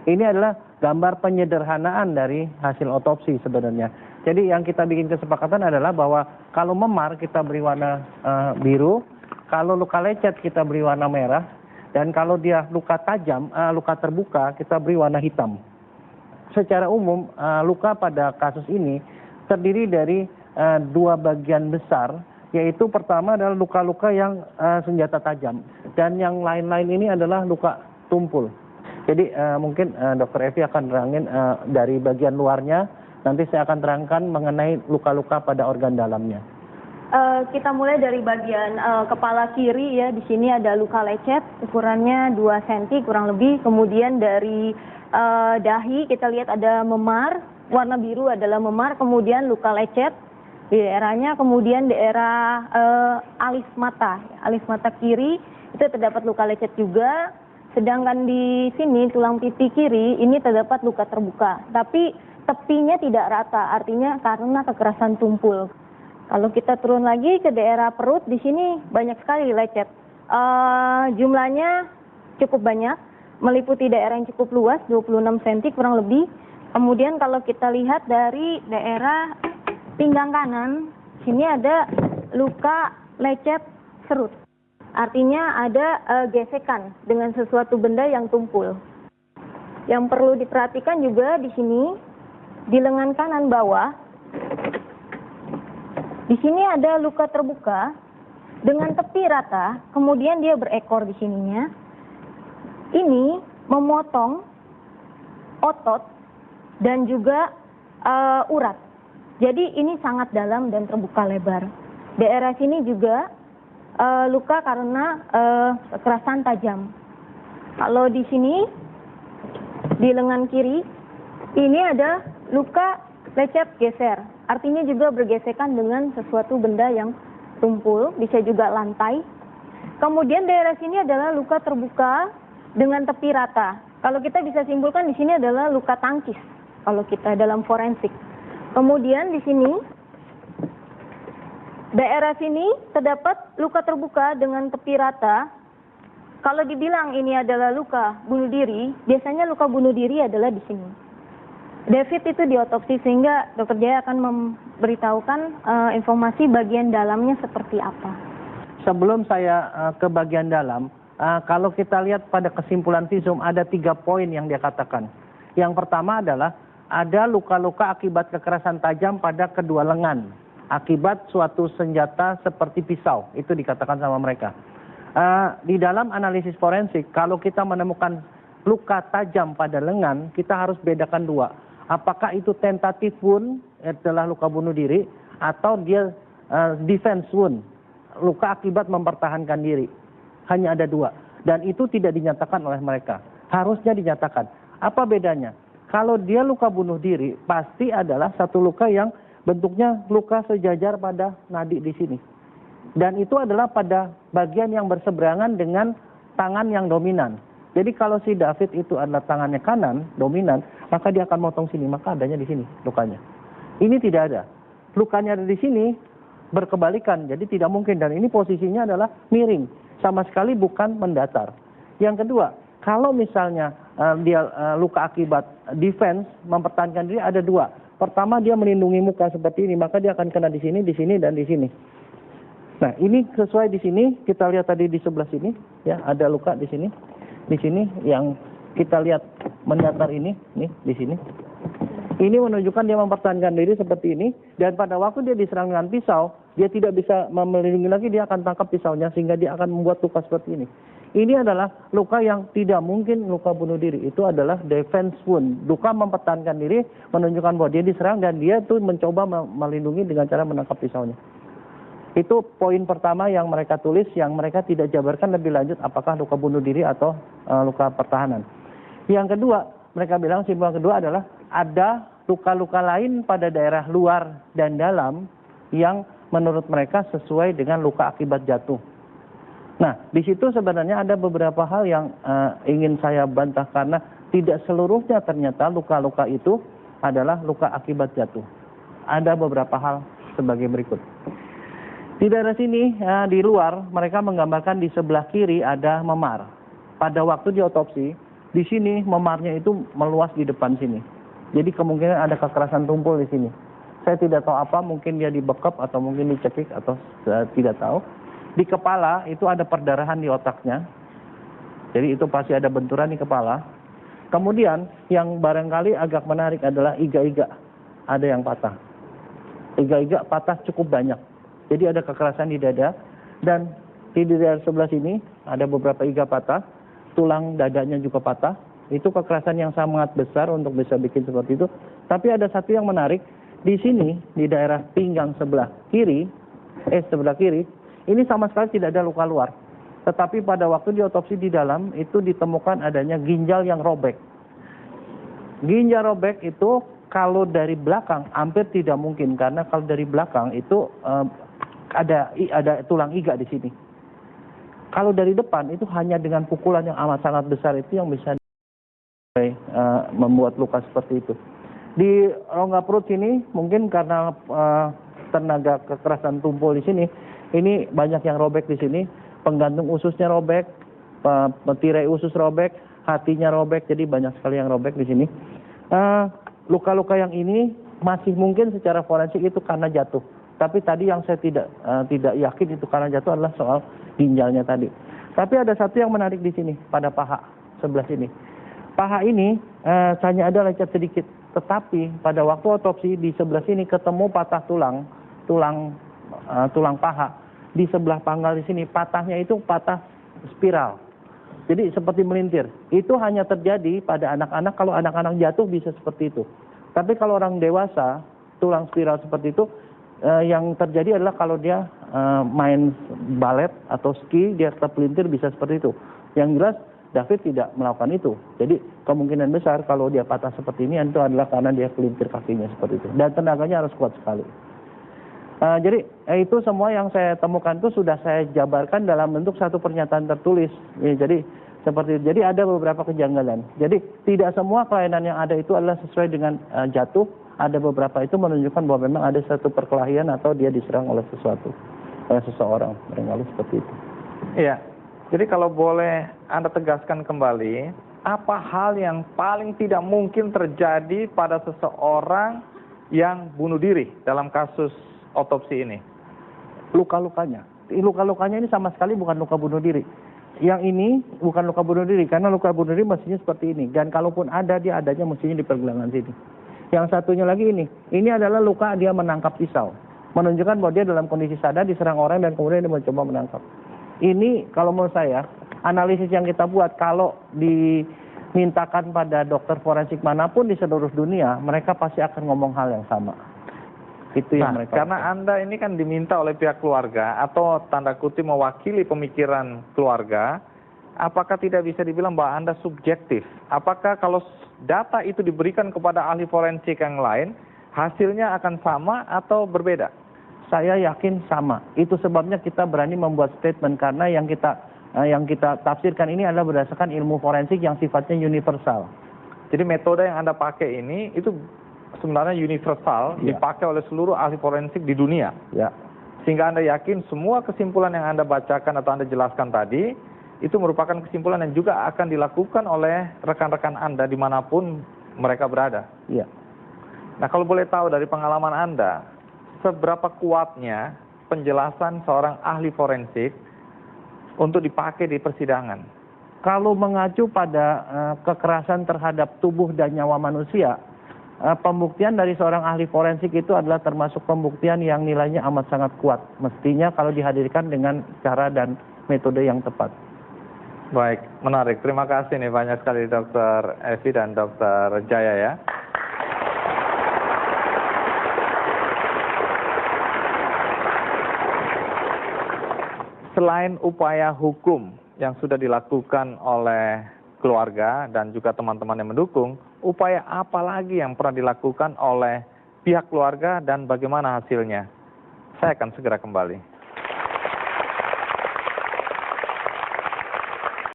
Ini adalah gambar penyederhanaan dari hasil otopsi sebenarnya. Jadi yang kita bikin kesepakatan adalah bahwa kalau memar kita beri warna biru, kalau luka lecet kita beri warna merah, dan kalau dia luka tajam, luka terbuka kita beri warna hitam. Secara umum luka pada kasus ini terdiri dari dua bagian besar, yaitu pertama adalah luka-luka yang senjata tajam, dan yang lain-lain ini adalah luka tumpul. Jadi mungkin Dr. Evi akan terangin dari bagian luarnya, nanti saya akan terangkan mengenai luka-luka pada organ dalamnya. Kita mulai dari bagian kepala kiri ya, di sini ada luka lecet, ukurannya 2 cm kurang lebih, kemudian dari dahi kita lihat ada memar, warna biru adalah memar, kemudian luka lecet di daerahnya, kemudian daerah alis mata kiri itu terdapat luka lecet juga. Sedangkan di sini tulang pipi kiri ini terdapat luka terbuka, tapi tepinya tidak rata, artinya karena kekerasan tumpul. Kalau kita turun lagi ke daerah perut, di sini banyak sekali lecet. Jumlahnya cukup banyak, meliputi daerah yang cukup luas, 26 cm kurang lebih. Kemudian kalau kita lihat dari daerah pinggang kanan, sini ada luka lecet serut. Artinya ada gesekan dengan sesuatu benda yang tumpul. Yang perlu diperhatikan juga di sini, di lengan kanan bawah, di sini ada luka terbuka dengan tepi rata, kemudian dia berekor di sininya. Ini memotong otot dan juga urat. Jadi ini sangat dalam dan terbuka lebar. Daerah sini juga luka karena kekerasan tajam. Kalau di sini, di lengan kiri, ini ada luka lecet geser. Artinya juga bergesekan dengan sesuatu benda yang tumpul, bisa juga lantai. Kemudian daerah sini adalah luka terbuka dengan tepi rata. Kalau kita bisa simpulkan di sini adalah luka tangkis, kalau kita dalam forensik. Kemudian di sini, daerah sini terdapat luka terbuka dengan tepi rata. Kalau dibilang ini adalah luka bunuh diri, biasanya luka bunuh diri adalah di sini. David itu diotopsi sehingga Dr. Jaya akan memberitahukan informasi bagian dalamnya seperti apa. Sebelum saya ke bagian dalam, kalau kita lihat pada kesimpulan visum ada 3 poin yang dia katakan. Yang pertama adalah ada luka-luka akibat kekerasan tajam pada kedua lengan, akibat suatu senjata seperti pisau, itu dikatakan sama mereka. Di dalam analisis forensik, kalau kita menemukan luka tajam pada lengan, kita harus bedakan 2. Apakah itu tentatif wound, adalah luka bunuh diri, atau dia defense wound, luka akibat mempertahankan diri. Hanya ada 2. Dan itu tidak dinyatakan oleh mereka. Harusnya dinyatakan. Apa bedanya? Kalau dia luka bunuh diri, pasti adalah satu luka yang bentuknya luka sejajar pada nadi di sini. Dan itu adalah pada bagian yang berseberangan dengan tangan yang dominan. Jadi kalau si David itu adalah tangannya kanan, dominan, maka dia akan motong sini, maka adanya di sini lukanya. Ini tidak ada. Lukanya ada di sini, berkebalikan, jadi tidak mungkin. Dan ini posisinya adalah miring, sama sekali bukan mendatar. Yang kedua, kalau misalnya dia luka akibat defense, mempertahankan diri, ada 2. Pertama, dia melindungi muka seperti ini, maka dia akan kena di sini, dan di sini. Nah, ini sesuai di sini, kita lihat tadi di sebelah sini, ya, ada luka di sini. Di sini yang kita lihat mendatar ini, nih, di sini. Ini menunjukkan dia mempertahankan diri seperti ini, dan pada waktu dia diserang dengan pisau, dia tidak bisa melindungi lagi, dia akan tangkap pisaunya, sehingga dia akan membuat luka seperti ini. Ini adalah luka yang tidak mungkin luka bunuh diri. Itu adalah defense wound. Luka mempertahankan diri, menunjukkan bahwa dia diserang dan dia tuh mencoba melindungi dengan cara menangkap pisaunya. Itu poin pertama yang mereka tulis, yang mereka tidak jabarkan lebih lanjut apakah luka bunuh diri atau luka pertahanan. Yang kedua, mereka bilang simpul kedua adalah ada luka-luka lain pada daerah luar dan dalam yang menurut mereka sesuai dengan luka akibat jatuh. Nah, di situ sebenarnya ada beberapa hal yang ingin saya bantah karena tidak seluruhnya ternyata luka-luka itu adalah luka akibat jatuh. Ada beberapa hal sebagai berikut. Di daerah sini, di luar, mereka menggambarkan di sebelah kiri ada memar. Pada waktu diotopsi, Di sini memarnya itu meluas di depan sini. Jadi kemungkinan ada kekerasan tumpul di sini. Saya tidak tahu apa, mungkin dia dibekap atau mungkin dicekik atau tidak tahu. Di kepala itu ada perdarahan di otaknya. Jadi itu pasti ada benturan di kepala. Kemudian yang barangkali agak menarik adalah iga-iga. Ada yang patah. Iga-iga patah cukup banyak. Jadi ada kekerasan di dada. Dan di daerah sebelah sini ada beberapa iga patah. Tulang dadanya juga patah. Itu kekerasan yang sangat besar untuk bisa bikin seperti itu. Tapi ada satu yang menarik. Di sini, di daerah pinggang sebelah kiri, ini sama sekali tidak ada luka luar. Tetapi pada waktu diotopsi di dalam, itu ditemukan adanya ginjal yang robek. Ginjal robek itu kalau dari belakang hampir tidak mungkin. Karena kalau dari belakang itu ada tulang iga di sini. Kalau dari depan itu hanya dengan pukulan yang amat sangat besar itu yang bisa membuat luka seperti itu. Di rongga perut sini mungkin karena tenaga kekerasan tumpul di sini, ini banyak yang robek di sini. Penggantung ususnya robek, tirai usus robek, hatinya robek, jadi banyak sekali yang robek di sini. Luka-luka yang ini masih mungkin secara forensik itu karena jatuh. Tapi tadi yang saya tidak yakin itu karena jatuh adalah soal ginjalnya tadi. Tapi ada satu yang menarik di sini pada paha sebelah sini. Paha ini hanya ada lecet sedikit, tetapi pada waktu otopsi di sebelah sini ketemu patah tulang paha. Di sebelah pangkal di sini patahnya itu patah spiral. Jadi seperti melintir. Itu hanya terjadi pada anak-anak, kalau anak-anak jatuh bisa seperti itu. Tapi kalau orang dewasa, tulang spiral seperti itu, yang terjadi adalah kalau dia main balet atau ski, dia terpelintir bisa seperti itu. Yang jelas David tidak melakukan itu. Jadi kemungkinan besar kalau dia patah seperti ini itu adalah karena dia pelintir kakinya seperti itu. Dan tenaganya harus kuat sekali. Jadi itu semua yang saya temukan itu sudah saya jabarkan dalam bentuk satu pernyataan tertulis. Jadi seperti itu. Jadi ada beberapa kejanggalan. Jadi tidak semua kelainan yang ada itu adalah sesuai dengan jatuh. Ada beberapa itu menunjukkan bahwa memang ada satu perkelahian atau dia diserang oleh seseorang. Barangkali seperti itu. Iya. Jadi kalau boleh Anda tegaskan kembali, apa hal yang paling tidak mungkin terjadi pada seseorang yang bunuh diri dalam kasus otopsi ini? Luka-lukanya. Luka-lukanya ini sama sekali bukan luka bunuh diri. Yang ini bukan luka bunuh diri, karena luka bunuh diri mestinya seperti ini. Dan kalaupun ada, dia adanya mestinya di pergelangan sini. Yang satunya lagi ini adalah luka dia menangkap pisau. Menunjukkan bahwa dia dalam kondisi sadar diserang orang dan kemudian dia mencoba menangkap. Ini kalau menurut saya, analisis yang kita buat kalau dimintakan pada dokter forensik manapun di seluruh dunia, mereka pasti akan ngomong hal yang sama. Itu yang mereka karena lakukan. Anda ini kan diminta oleh pihak keluarga atau tanda kutip mewakili pemikiran keluarga, apakah tidak bisa dibilang bahwa Anda subjektif? Apakah kalau data itu diberikan kepada ahli forensik yang lain, hasilnya akan sama atau berbeda? Saya yakin sama. Itu sebabnya kita berani membuat statement, karena yang kita tafsirkan ini adalah berdasarkan ilmu forensik yang sifatnya universal. Jadi metode yang Anda pakai ini itu sebenarnya universal, dipakai oleh seluruh ahli forensik di dunia. Ya. Sehingga Anda yakin semua kesimpulan yang Anda bacakan atau Anda jelaskan tadi, itu merupakan kesimpulan yang juga akan dilakukan oleh rekan-rekan Anda dimanapun mereka berada. Iya. Nah, kalau boleh tahu dari pengalaman Anda, seberapa kuatnya penjelasan seorang ahli forensik untuk dipakai di persidangan? Kalau mengacu pada kekerasan terhadap tubuh dan nyawa manusia, pembuktian dari seorang ahli forensik itu adalah termasuk pembuktian yang nilainya amat sangat kuat. Mestinya kalau dihadirkan dengan cara dan metode yang tepat. Baik, menarik. Terima kasih nih banyak sekali Dr. Evi dan Dr. Jaya ya. Selain upaya hukum yang sudah dilakukan oleh keluarga dan juga teman-teman yang mendukung, upaya apa lagi yang pernah dilakukan oleh pihak keluarga dan bagaimana hasilnya? Saya akan segera kembali.